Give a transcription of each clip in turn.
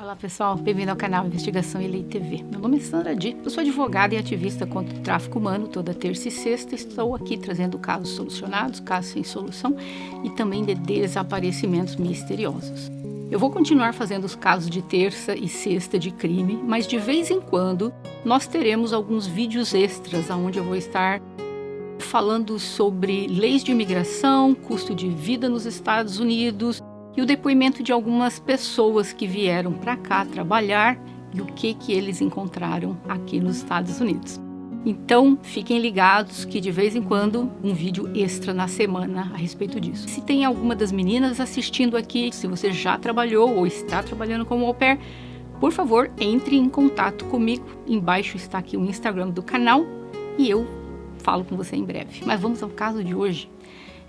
Olá pessoal, bem-vindo ao canal Investigação e Lei TV. Meu nome é Sandra Di, eu sou advogada e ativista contra o tráfico humano. Toda terça e sexta estou aqui trazendo casos solucionados, casos sem solução e também de desaparecimentos misteriosos. Eu vou continuar fazendo os casos de terça e sexta de crime, mas de vez em quando nós teremos alguns vídeos extras onde eu vou estar falando sobre leis de imigração, custo de vida nos Estados Unidos, e o depoimento de algumas pessoas que vieram para cá trabalhar e o que eles encontraram aqui nos Estados Unidos. Então, fiquem ligados que de vez em quando um vídeo extra na semana a respeito disso. Se tem alguma das meninas assistindo aqui, se você já trabalhou ou está trabalhando como au pair, por favor, entre em contato comigo. Embaixo está aqui o Instagram do canal e eu falo com você em breve. Mas vamos ao caso de hoje.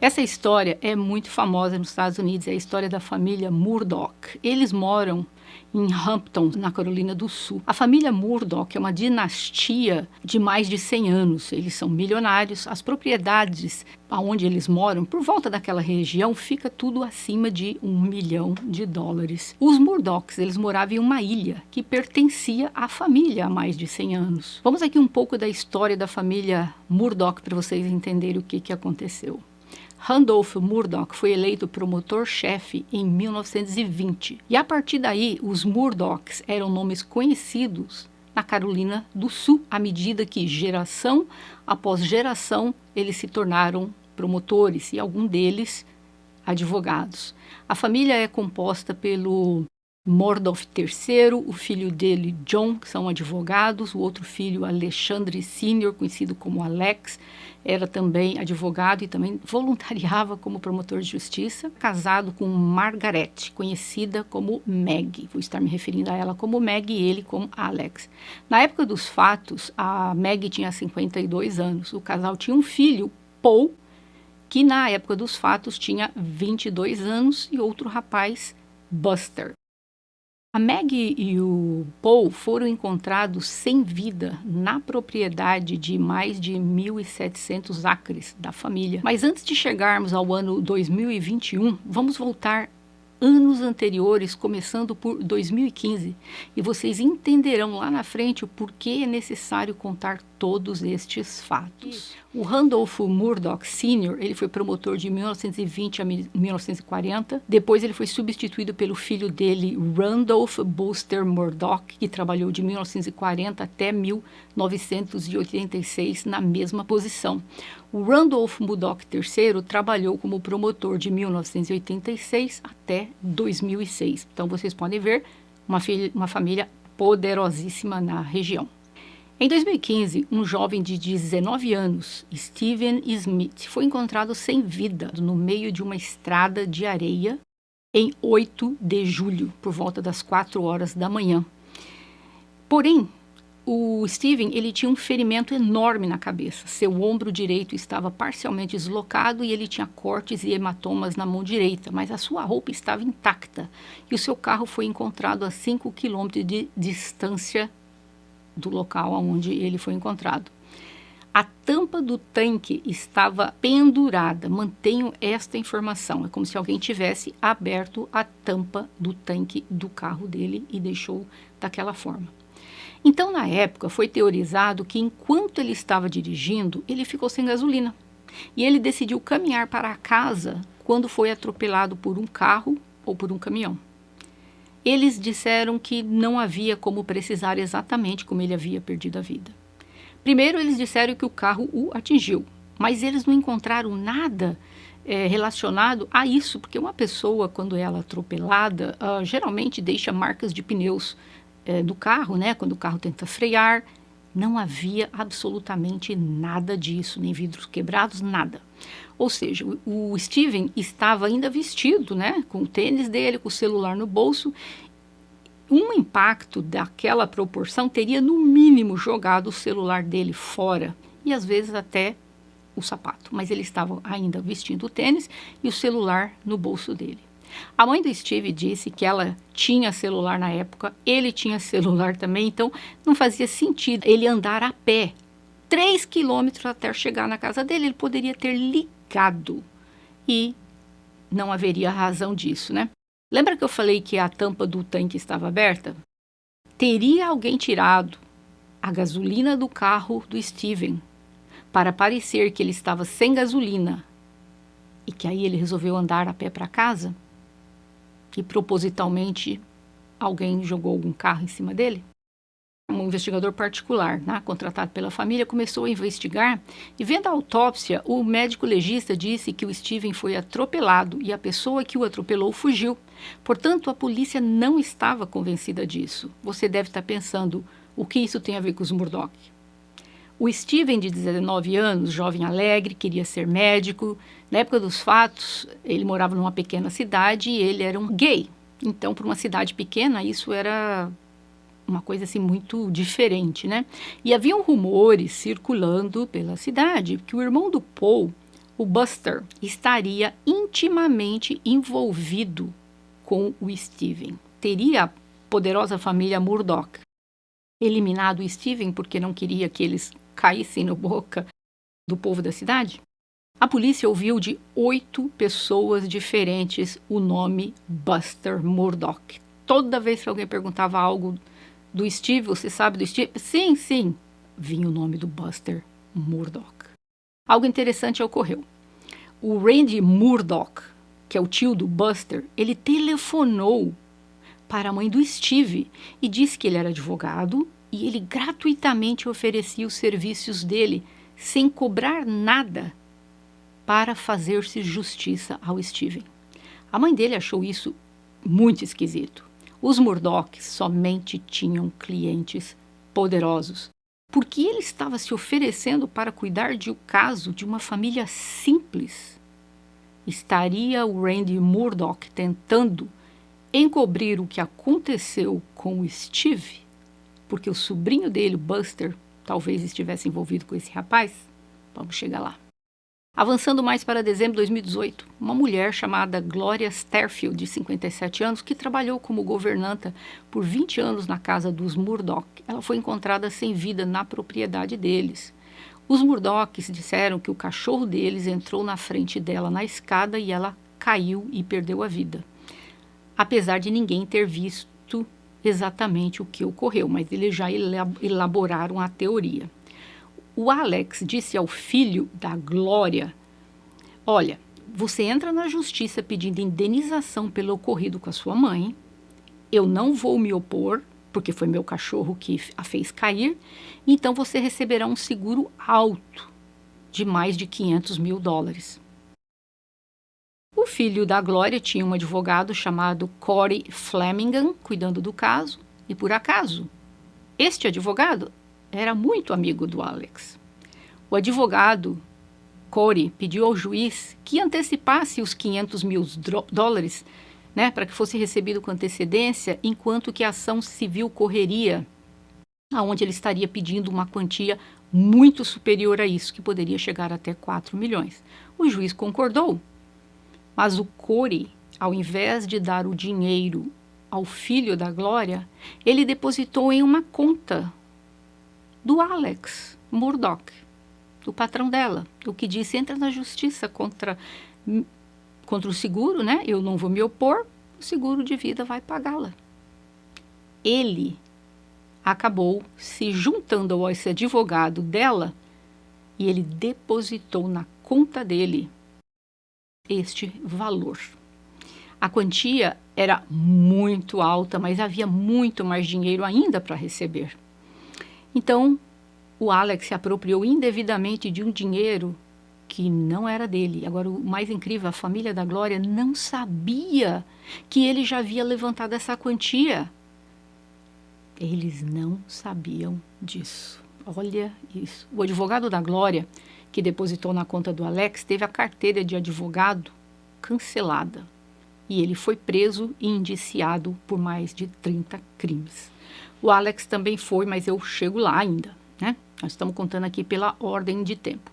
Essa história é muito famosa nos Estados Unidos, é a história da família Murdaugh. Eles moram em Hampton, na Carolina do Sul. A família Murdaugh é uma dinastia de mais de 100 anos. Eles são milionários. As propriedades onde eles moram, por volta daquela região, fica tudo acima de $1 milhão. Os Murdaughs, eles moravam em uma ilha que pertencia à família há mais de 100 anos. Vamos aqui um pouco da história da família Murdaugh para vocês entenderem o que aconteceu. Randolph Murdaugh foi eleito promotor-chefe em 1920. E a partir daí, os Murdaughs eram nomes conhecidos na Carolina do Sul, à medida que geração após geração eles se tornaram promotores e alguns deles advogados. A família é composta pelo Murdaugh III, o filho dele John, que são advogados, o outro filho Alexandre Sr., conhecido como Alex, era também advogado e também voluntariava como promotor de justiça, casado com Margaret, conhecida como Meg. Vou estar me referindo a ela como Meg e ele como Alex. Na época dos fatos, a Meg tinha 52 anos, o casal tinha um filho, Paul, que na época dos fatos tinha 22 anos, e outro rapaz, Buster. A Meg e o Paul foram encontrados sem vida na propriedade de mais de 1.700 acres da família. Mas antes de chegarmos ao ano 2021, vamos voltar anos anteriores, começando por 2015, e vocês entenderão lá na frente o porquê é necessário contar todos estes fatos. O Randolph Murdaugh Sr., ele foi promotor de 1920 a 1940, depois ele foi substituído pelo filho dele, Randolph Buster Murdaugh, que trabalhou de 1940 até 1986 na mesma posição. O Randolph Murdaugh III trabalhou como promotor de 1986 até 2006. Então vocês podem ver uma família poderosíssima na região. Em 2015, um jovem de 19 anos, Steven Smith, foi encontrado sem vida no meio de uma estrada de areia em 8 de julho, por volta das 4 horas da manhã. Porém, o Steven, ele tinha um ferimento enorme na cabeça. Seu ombro direito estava parcialmente deslocado e ele tinha cortes e hematomas na mão direita, mas a sua roupa estava intacta e o seu carro foi encontrado a 5 quilômetros de distância do local onde ele foi encontrado. A tampa do tanque estava pendurada. Mantenho esta informação. É como se alguém tivesse aberto a tampa do tanque do carro dele e deixou daquela forma. Então, na época, foi teorizado que enquanto ele estava dirigindo, ele ficou sem gasolina. E ele decidiu caminhar para a casa quando foi atropelado por um carro ou por um caminhão. Eles disseram que não havia como precisar exatamente como ele havia perdido a vida. Primeiro, eles disseram que o carro o atingiu, mas eles não encontraram nada relacionado a isso, porque uma pessoa, quando ela é atropelada, geralmente deixa marcas de pneus do carro, né? Quando o carro tenta frear. Não havia absolutamente nada disso, nem vidros quebrados, nada. Ou seja, o Steven estava ainda vestido, né, com o tênis dele, com o celular no bolso. Um impacto daquela proporção teria, no mínimo, jogado o celular dele fora e, às vezes, até o sapato. Mas ele estava ainda vestindo o tênis e o celular no bolso dele. A mãe do Steve disse que ela tinha celular na época, ele tinha celular também, então não fazia sentido ele andar a pé 3 quilômetros até chegar na casa dele. Ele poderia ter ligado e não haveria razão disso, né? Lembra que eu falei que a tampa do tanque estava aberta? Teria alguém tirado a gasolina do carro do Steven para parecer que ele estava sem gasolina e que aí ele resolveu andar a pé para casa? E propositalmente alguém jogou algum carro em cima dele? Um investigador particular, né, contratado pela família, começou a investigar e, vendo a autópsia, o médico legista disse que o Steven foi atropelado e a pessoa que o atropelou fugiu. Portanto, a polícia não estava convencida disso. Você deve estar pensando, o que isso tem a ver com os Murdaugh? O Steven, de 19 anos, jovem alegre, queria ser médico. Na época dos fatos, ele morava numa pequena cidade e ele era um gay. Então, para uma cidade pequena, isso era uma coisa assim muito diferente, né? E haviam rumores circulando pela cidade que o irmão do Paul, o Buster, estaria intimamente envolvido com o Steven. Teria a poderosa família Murdaugh eliminado o Steven porque não queria que eles caíssem na boca do povo da cidade? A polícia ouviu de 8 pessoas diferentes o nome Buster Murdaugh. Toda vez que alguém perguntava algo do Steve, você sabe do Steve? Sim, sim. Vinha o nome do Buster Murdaugh. Algo interessante ocorreu. O Randy Murdaugh, que é o tio do Buster, ele telefonou para a mãe do Steve e disse que ele era advogado e ele gratuitamente oferecia os serviços dele sem cobrar nada para fazer-se justiça ao Steven. A mãe dele achou isso muito esquisito. Os Murdaugh somente tinham clientes poderosos. Por que ele estava se oferecendo para cuidar de um caso de uma família simples? Estaria o Randy Murdaugh tentando encobrir o que aconteceu com o Steve? Porque o sobrinho dele, o Buster, talvez estivesse envolvido com esse rapaz? Vamos chegar lá. Avançando mais para dezembro de 2018, uma mulher chamada Gloria Sterfield, de 57 anos, que trabalhou como governanta por 20 anos na casa dos Murdaugh, ela foi encontrada sem vida na propriedade deles. Os Murdaughs disseram que o cachorro deles entrou na frente dela na escada e ela caiu e perdeu a vida. Apesar de ninguém ter visto exatamente o que ocorreu, mas eles já elaboraram a teoria. O Alex disse ao filho da Glória: olha, você entra na justiça pedindo indenização pelo ocorrido com a sua mãe, eu não vou me opor, porque foi meu cachorro que a fez cair, então você receberá um seguro alto de mais de $500 mil. O filho da Glória tinha um advogado chamado Corey Flemmingham cuidando do caso, e por acaso, este advogado era muito amigo do Alex. O advogado, Corey, pediu ao juiz que antecipasse os $500 mil, né, para que fosse recebido com antecedência, enquanto que a ação civil correria, aonde ele estaria pedindo uma quantia muito superior a isso, que poderia chegar até 4 milhões. O juiz concordou, mas o Corey, ao invés de dar o dinheiro ao filho da Glória, ele depositou em uma conta do Alex Murdaugh, do patrão dela, o que disse: entra na justiça contra o seguro, né? Eu não vou me opor, o seguro de vida vai pagá-la. Ele acabou se juntando a esse advogado dela e ele depositou na conta dele este valor. A quantia era muito alta, mas havia muito mais dinheiro ainda para receber. Então, o Alex se apropriou indevidamente de um dinheiro que não era dele. Agora, o mais incrível, a família da Glória não sabia que ele já havia levantado essa quantia. Eles não sabiam disso. Olha isso. O advogado da Glória, que depositou na conta do Alex, teve a carteira de advogado cancelada. E ele foi preso e indiciado por mais de 30 crimes. O Alex também foi, mas eu chego lá ainda, né? Nós estamos contando aqui pela ordem de tempo.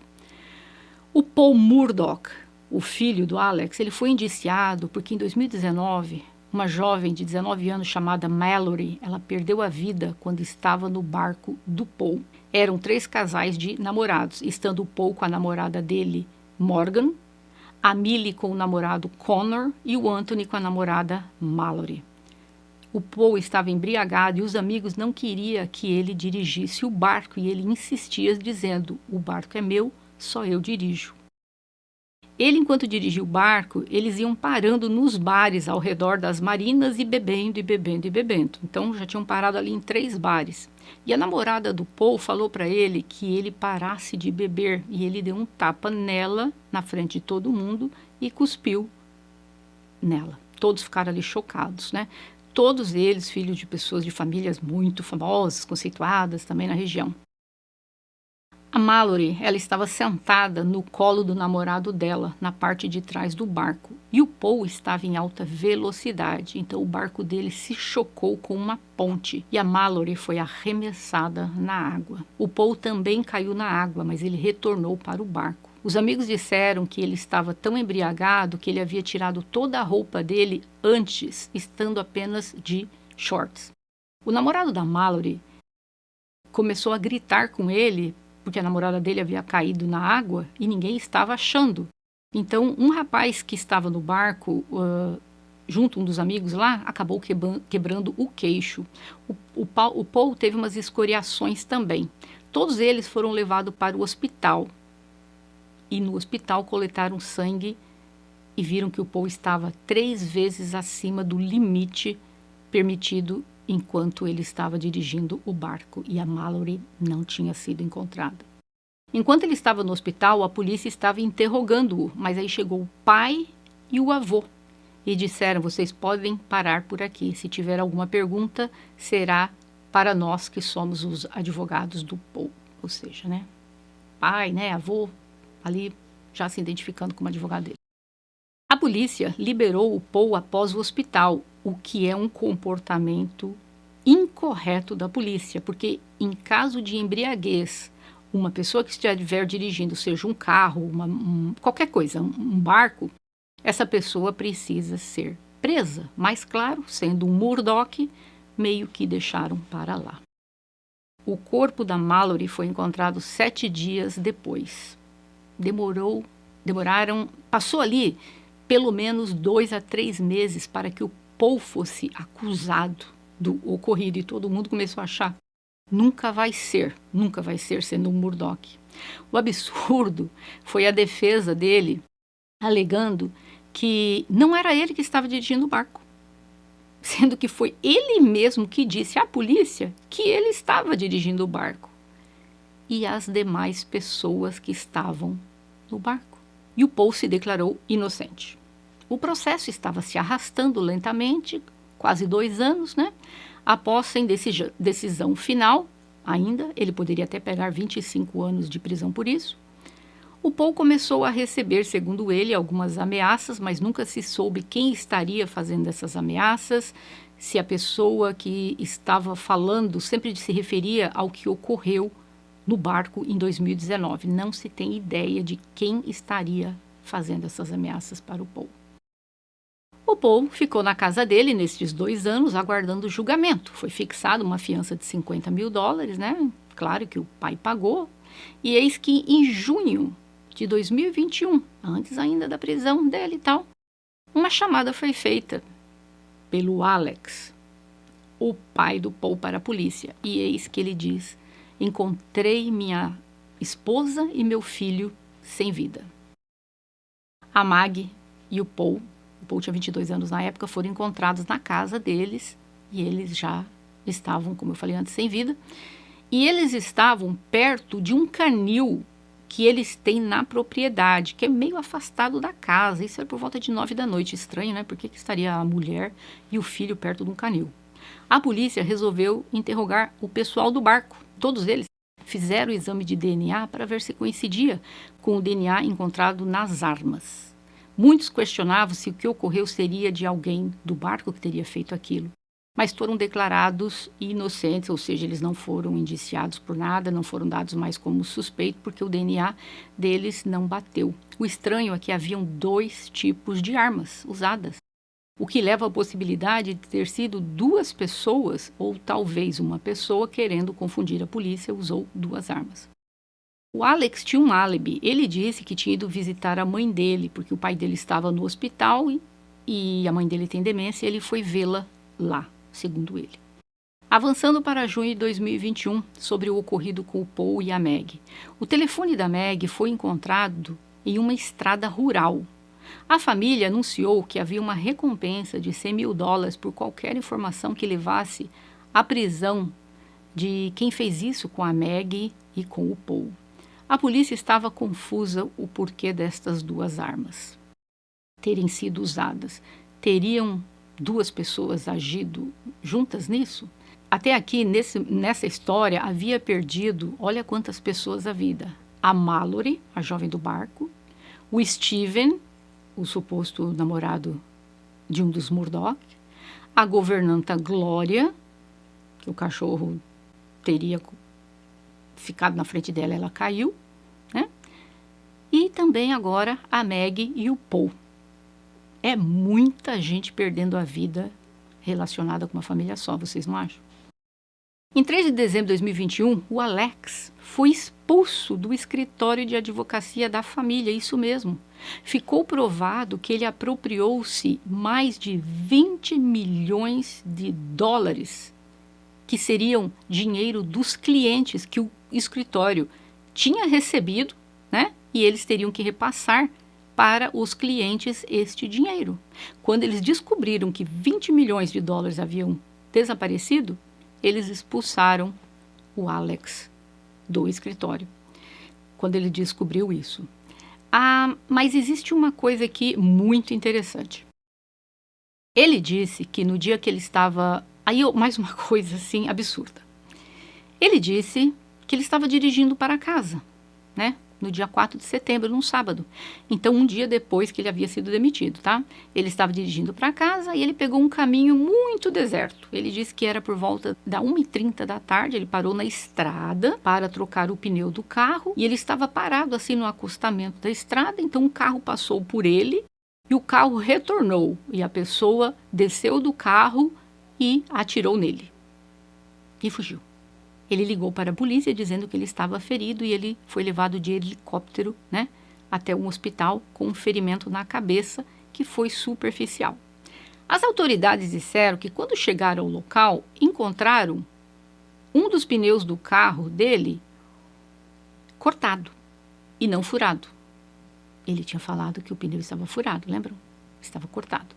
O Paul Murdaugh, o filho do Alex, ele foi indiciado porque em 2019, uma jovem de 19 anos chamada Mallory, ela perdeu a vida quando estava no barco do Paul. Eram 3 casais de namorados, estando o Paul com a namorada dele, Morgan, a Millie com o namorado Connor e o Anthony com a namorada Mallory. O Paul estava embriagado e os amigos não queriam que ele dirigisse o barco e ele insistia dizendo: o barco é meu, só eu dirijo. Ele, enquanto dirigia o barco, eles iam parando nos bares ao redor das marinas e bebendo, e bebendo, e bebendo. Então, já tinham parado ali em 3 bares. E a namorada do Paul falou para ele que ele parasse de beber. E ele deu um tapa nela, na frente de todo mundo, e cuspiu nela. Todos ficaram ali chocados, né? Todos eles filhos de pessoas de famílias muito famosas, conceituadas também na região. A Mallory, ela estava sentada no colo do namorado dela, na parte de trás do barco. E o Paul estava em alta velocidade, então o barco dele se chocou com uma ponte e a Mallory foi arremessada na água. O Paul também caiu na água, mas ele retornou para o barco. Os amigos disseram que ele estava tão embriagado que ele havia tirado toda a roupa dele antes, estando apenas de shorts. O namorado da Mallory começou a gritar com ele, porque a namorada dele havia caído na água e ninguém estava achando. Então, um rapaz que estava no barco, junto a um dos amigos lá, acabou quebrando o queixo. O Paul teve umas escoriações também. Todos eles foram levados para o hospital. E no hospital coletaram sangue e viram que o Paul estava 3 vezes acima do limite permitido enquanto ele estava dirigindo o barco, e a Mallory não tinha sido encontrada. Enquanto ele estava no hospital, a polícia estava interrogando-o, mas aí chegou o pai e o avô e disseram: vocês podem parar por aqui, se tiver alguma pergunta será para nós que somos os advogados do Paul. Ou seja, né, pai, né, avô, ali já se identificando como advogado dele. A polícia liberou o Paul após o hospital, o que é um comportamento incorreto da polícia, porque em caso de embriaguez, uma pessoa que estiver dirigindo, seja um carro, qualquer coisa, um barco, essa pessoa precisa ser presa. Mas claro, sendo um Murdoch, meio que deixaram para lá. O corpo da Mallory foi encontrado 7 dias depois. Passou ali pelo menos 2 a 3 meses para que o Paul fosse acusado do ocorrido, e todo mundo começou a achar: nunca vai ser sendo um Murdoch. O absurdo foi a defesa dele alegando que não era ele que estava dirigindo o barco, sendo que foi ele mesmo que disse à polícia que ele estava dirigindo o barco e as demais pessoas que estavam no barco. E o Paul se declarou inocente. O processo estava se arrastando lentamente, quase 2 anos, né? Após sem decisão final, ainda, ele poderia até pegar 25 anos de prisão por isso. O Paul começou a receber, segundo ele, algumas ameaças, mas nunca se soube quem estaria fazendo essas ameaças, se a pessoa que estava falando sempre se referia ao que ocorreu no barco em 2019. Não se tem ideia de quem estaria fazendo essas ameaças para o Paul. O Paul ficou na casa dele nesses 2 anos aguardando o julgamento. Foi fixada uma fiança de $50 mil, né? Claro que o pai pagou. E eis que em junho de 2021, antes ainda da prisão dele e tal, uma chamada foi feita pelo Alex, o pai do Paul, para a polícia. E eis que ele diz: encontrei minha esposa e meu filho sem vida. A Maggie e o Paul tinha 22 anos na época, foram encontrados na casa deles e eles já estavam, como eu falei antes, sem vida. E eles estavam perto de um canil que eles têm na propriedade, que é meio afastado da casa. Isso era por volta de 9 da noite. Estranho, né? Por que estaria a mulher e o filho perto de um canil? A polícia resolveu interrogar o pessoal do barco. Todos eles fizeram o exame de DNA para ver se coincidia com o DNA encontrado nas armas. Muitos questionavam se o que ocorreu seria de alguém do barco que teria feito aquilo, mas foram declarados inocentes, ou seja, eles não foram indiciados por nada, não foram dados mais como suspeito, porque o DNA deles não bateu. O estranho é que haviam 2 tipos de armas usadas, o que leva à possibilidade de ter sido 2 pessoas, ou talvez uma pessoa querendo confundir a polícia, usou 2 armas. O Alex tinha um álibi. Ele disse que tinha ido visitar a mãe dele, porque o pai dele estava no hospital e a mãe dele tem demência, e ele foi vê-la lá, segundo ele. Avançando para junho de 2021, sobre o ocorrido com o Paul e a Meg. O telefone da Meg foi encontrado em uma estrada rural. A família anunciou que havia uma recompensa de $100.000 por qualquer informação que levasse à prisão de quem fez isso com a Meg e com o Paul. A polícia estava confusa o porquê destas duas armas terem sido usadas. Teriam duas pessoas agido juntas nisso? Até aqui, nessa história, havia perdido, olha quantas pessoas a vida. A Mallory, a jovem do barco, o Steven, o suposto namorado de um dos Murdoch, a governanta Glória, que o cachorro teria ficado na frente dela, ela caiu, né? E também agora a Meg e o Paul. É muita gente perdendo a vida relacionada com uma família só, vocês não acham? Em 3 de dezembro de 2021, o Alex foi expulso do escritório de advocacia da família, isso mesmo. Ficou provado que ele apropriou-se mais de $20 milhões, que seriam dinheiro dos clientes que o escritório tinha recebido, né? E eles teriam que repassar para os clientes este dinheiro. Quando eles descobriram que $20 milhões haviam desaparecido, eles expulsaram o Alex do escritório, quando ele descobriu isso. Mas existe uma coisa aqui muito interessante. Ele disse que no dia que ele estava... mais uma coisa assim absurda. Ele disse que ele estava dirigindo para casa, né? No dia 4 de setembro, num sábado. Então, um dia depois que ele havia sido demitido, tá? Ele estava dirigindo para casa e ele pegou um caminho muito deserto. Ele disse que era por volta da 1h30 da tarde, ele parou na estrada para trocar o pneu do carro e ele estava parado assim no acostamento da estrada, então o carro passou por ele e o carro retornou e a pessoa desceu do carro e atirou nele e fugiu. Ele ligou para a polícia dizendo que ele estava ferido e ele foi levado de helicóptero, né, até um hospital com um ferimento na cabeça que foi superficial. As autoridades disseram que quando chegaram ao local, encontraram um dos pneus do carro dele cortado e não furado. Ele tinha falado que o pneu estava furado, lembram? Estava cortado.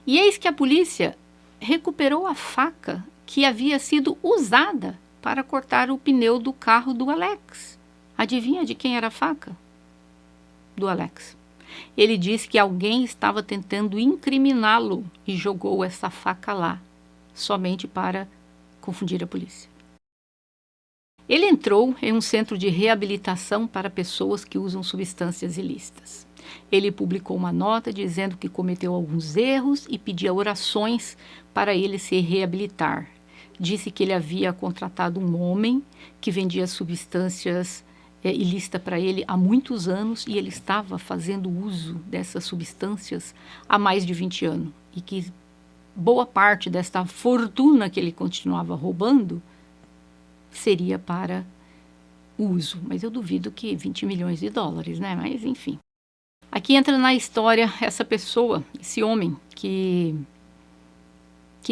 E eis que a polícia recuperou a faca que havia sido usada para cortar o pneu do carro do Alex. Adivinha de quem era a faca? Do Alex. Ele disse que alguém estava tentando incriminá-lo e jogou essa faca lá, somente para confundir a polícia. Ele entrou em um centro de reabilitação para pessoas que usam substâncias ilícitas. Ele publicou uma nota dizendo que cometeu alguns erros e pedia orações para ele se reabilitar. Disse que ele havia contratado um homem que vendia substâncias ilícitas para ele há muitos anos e ele estava fazendo uso dessas substâncias há mais de 20 anos. E que boa parte desta fortuna que ele continuava roubando seria para uso. Mas eu duvido que $20 milhões, né? Mas enfim. Aqui entra na história essa pessoa, esse homem que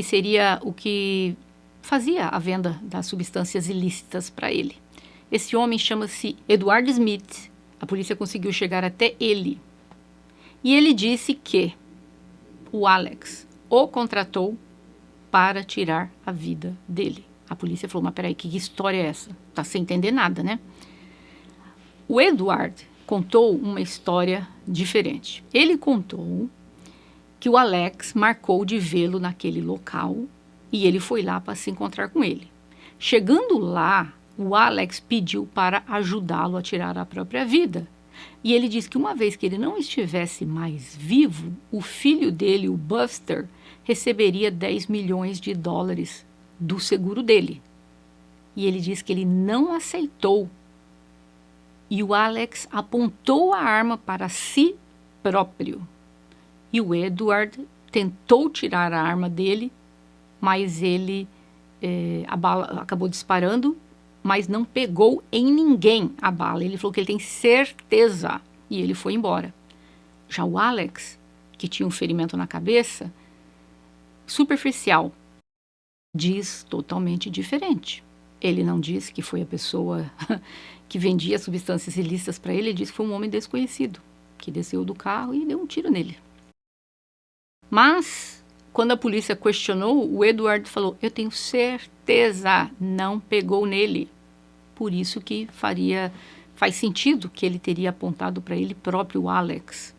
seria o que fazia a venda das substâncias ilícitas para ele. Esse homem chama-se Edward Smith. A polícia conseguiu chegar até ele. E ele disse que o Alex o contratou para tirar a vida dele. A polícia falou, mas peraí, que história é essa? Tá sem entender nada, né? O Edward contou uma história diferente. Ele contou que o Alex marcou de vê-lo naquele local e ele foi lá para se encontrar com ele. Chegando lá, o Alex pediu para ajudá-lo a tirar a própria vida. E ele disse que uma vez que ele não estivesse mais vivo, o filho dele, o Buster, receberia $10 milhões do seguro dele. E ele disse que ele não aceitou. E o Alex apontou a arma para si próprio. E o Edward tentou tirar a arma dele, mas ele a bala acabou disparando, mas não pegou em ninguém a bala. Ele falou que ele tem certeza e ele foi embora. Já o Alex, que tinha um ferimento na cabeça, superficial, diz totalmente diferente. Ele não diz que foi a pessoa que vendia substâncias ilícitas para ele diz que foi um homem desconhecido, que desceu do carro e deu um tiro nele. Mas, quando a polícia questionou, o Edward falou, eu tenho certeza, não pegou nele. Por isso que faz sentido que ele teria apontado para ele próprio, o Alex.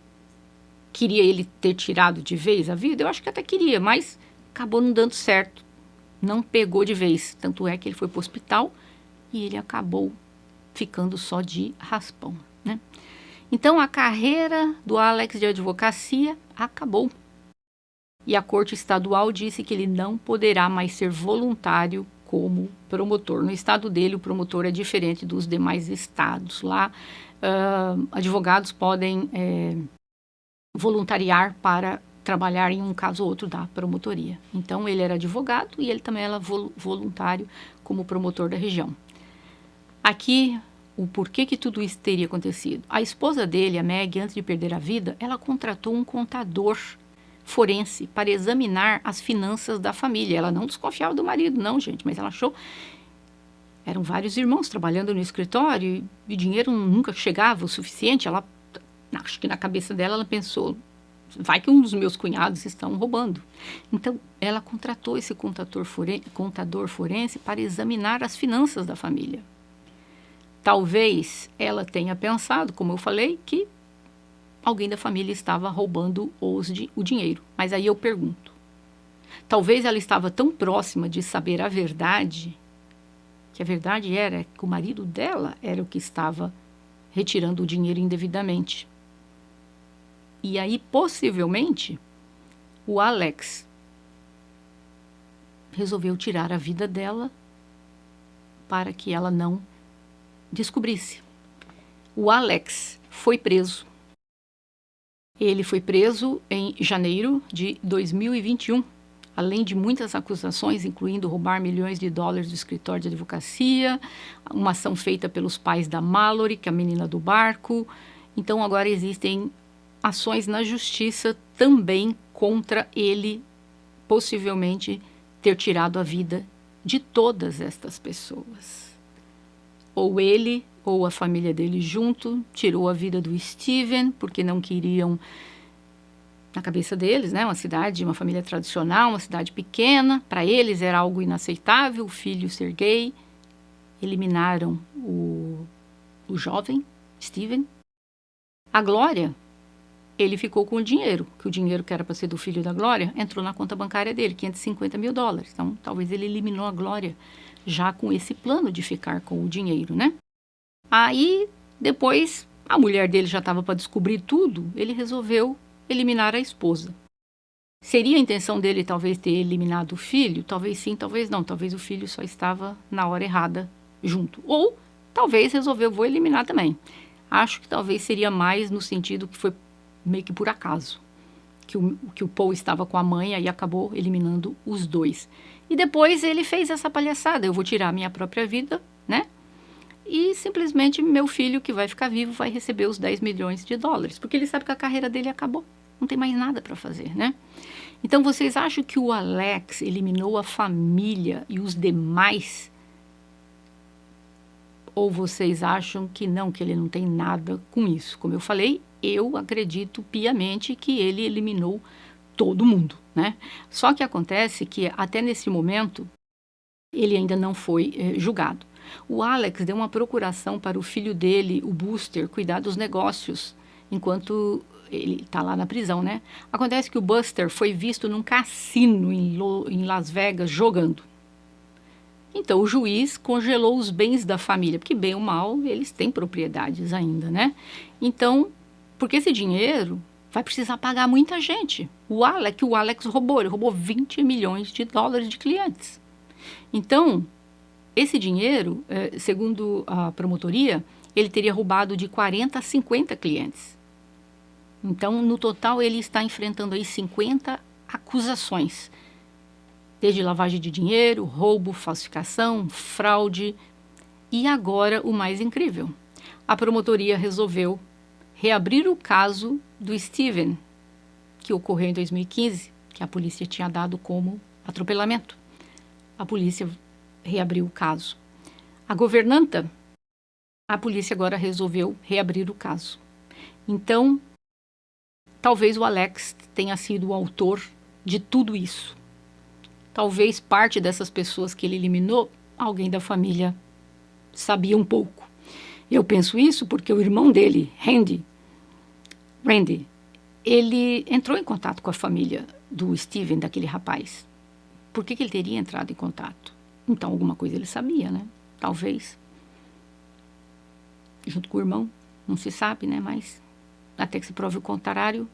Queria ele ter tirado de vez a vida? Eu acho que até queria, mas acabou não dando certo. Não pegou de vez. Tanto é que ele foi para o hospital e ele acabou ficando só de raspão, né? Então, a carreira do Alex de advocacia acabou. E a Corte Estadual disse que ele não poderá mais ser voluntário como promotor. No estado dele, o promotor é diferente dos demais estados. Lá, advogados podem voluntariar para trabalhar em um caso ou outro da promotoria. Então, ele era advogado e ele também era voluntário como promotor da região. Aqui, o porquê que tudo isso teria acontecido. A esposa dele, a Meg, antes de perder a vida, ela contratou um contador forense para examinar as finanças da família. Ela não desconfiava do marido, não, gente, mas ela achou... Eram vários irmãos trabalhando no escritório e o dinheiro nunca chegava o suficiente. Ela, acho que na cabeça dela, ela pensou, vai que um dos meus cunhados estão roubando. Então, ela contratou esse contador forense para examinar as finanças da família. Talvez ela tenha pensado, como eu falei, que alguém da família estava roubando o dinheiro. Mas aí eu pergunto, talvez ela estava tão próxima de saber a verdade, que a verdade era que o marido dela era o que estava retirando o dinheiro indevidamente. E aí, possivelmente, o Alex resolveu tirar a vida dela para que ela não descobrisse. O Alex foi preso. Ele foi preso em janeiro de 2021, além de muitas acusações, incluindo roubar milhões de dólares do escritório de advocacia, uma ação feita pelos pais da Mallory, que é a menina do barco. Então, agora existem ações na justiça também contra ele, possivelmente ter tirado a vida de todas estas pessoas. Ou ele, ou a família dele junto, tirou a vida do Steven, porque não queriam, na cabeça deles, né, uma cidade, uma família tradicional, uma cidade pequena, para eles era algo inaceitável, o filho ser gay. Eliminaram o jovem, Steven. A Glória, ele ficou com o dinheiro, que o dinheiro que era para ser do filho da Glória, entrou na conta bancária dele, 550 mil dólares. Então, talvez ele eliminou a Glória já com esse plano de ficar com o dinheiro, né? Aí, depois, a mulher dele já estava para descobrir tudo, ele resolveu eliminar a esposa. Seria a intenção dele talvez ter eliminado o filho? Talvez sim, talvez não. Talvez o filho só estava na hora errada junto. Ou talvez resolveu, vou eliminar também. Acho que talvez seria mais no sentido que foi meio que por acaso. Que o Paul estava com a mãe e acabou eliminando os dois. E depois ele fez essa palhaçada, eu vou tirar a minha própria vida, né? E simplesmente meu filho que vai ficar vivo vai receber os 10 milhões de dólares, porque ele sabe que a carreira dele acabou, não tem mais nada para fazer, né? Então vocês acham que o Alex eliminou a família e os demais? Ou vocês acham que não, que ele não tem nada com isso? Como eu falei, eu acredito piamente que ele eliminou todo mundo, né? Só que acontece que até nesse momento ele ainda não foi julgado. O Alex deu uma procuração para o filho dele, o Buster, cuidar dos negócios, enquanto ele está lá na prisão, né? Acontece que o Buster foi visto num cassino em Las Vegas jogando. Então o juiz congelou os bens da família, porque bem ou mal eles têm propriedades ainda, né? Então, porque esse dinheiro vai precisar pagar muita gente. O Alex roubou, ele roubou 20 milhões de dólares de clientes. Então, esse dinheiro, segundo a promotoria, ele teria roubado de 40 a 50 clientes. Então, no total, ele está enfrentando aí 50 acusações. Desde lavagem de dinheiro, roubo, falsificação, fraude. E agora o mais incrível. A promotoria resolveu reabrir o caso do Steven, que ocorreu em 2015, que a polícia tinha dado como atropelamento. A polícia reabriu o caso. A governanta, a polícia agora resolveu reabrir o caso. Então, talvez o Alex tenha sido o autor de tudo isso. Talvez parte dessas pessoas que ele eliminou, alguém da família sabia um pouco. Eu penso isso porque o irmão dele, Randy, ele entrou em contato com a família do Steven, daquele rapaz. Por que ele teria entrado em contato? Então, alguma coisa ele sabia, né? Talvez. Junto com o irmão, não se sabe, né? Mas até que se prove o contrário,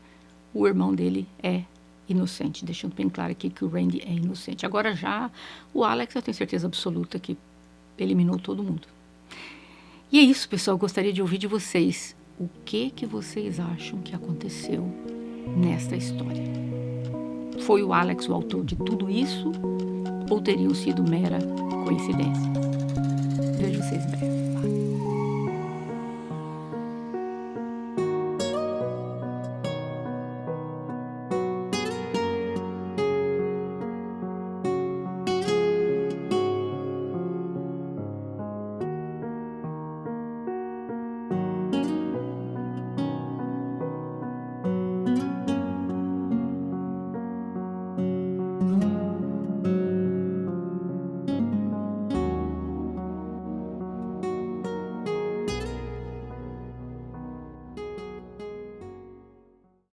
o irmão dele é inocente. Deixando bem claro aqui que o Randy é inocente. Agora já o Alex, eu tenho certeza absoluta que eliminou todo mundo. E é isso, pessoal. Eu gostaria de ouvir de vocês. O que vocês acham que aconteceu nesta história? Foi o Alex o autor de tudo isso? Ou teriam sido mera coincidência? Vejo vocês em breve.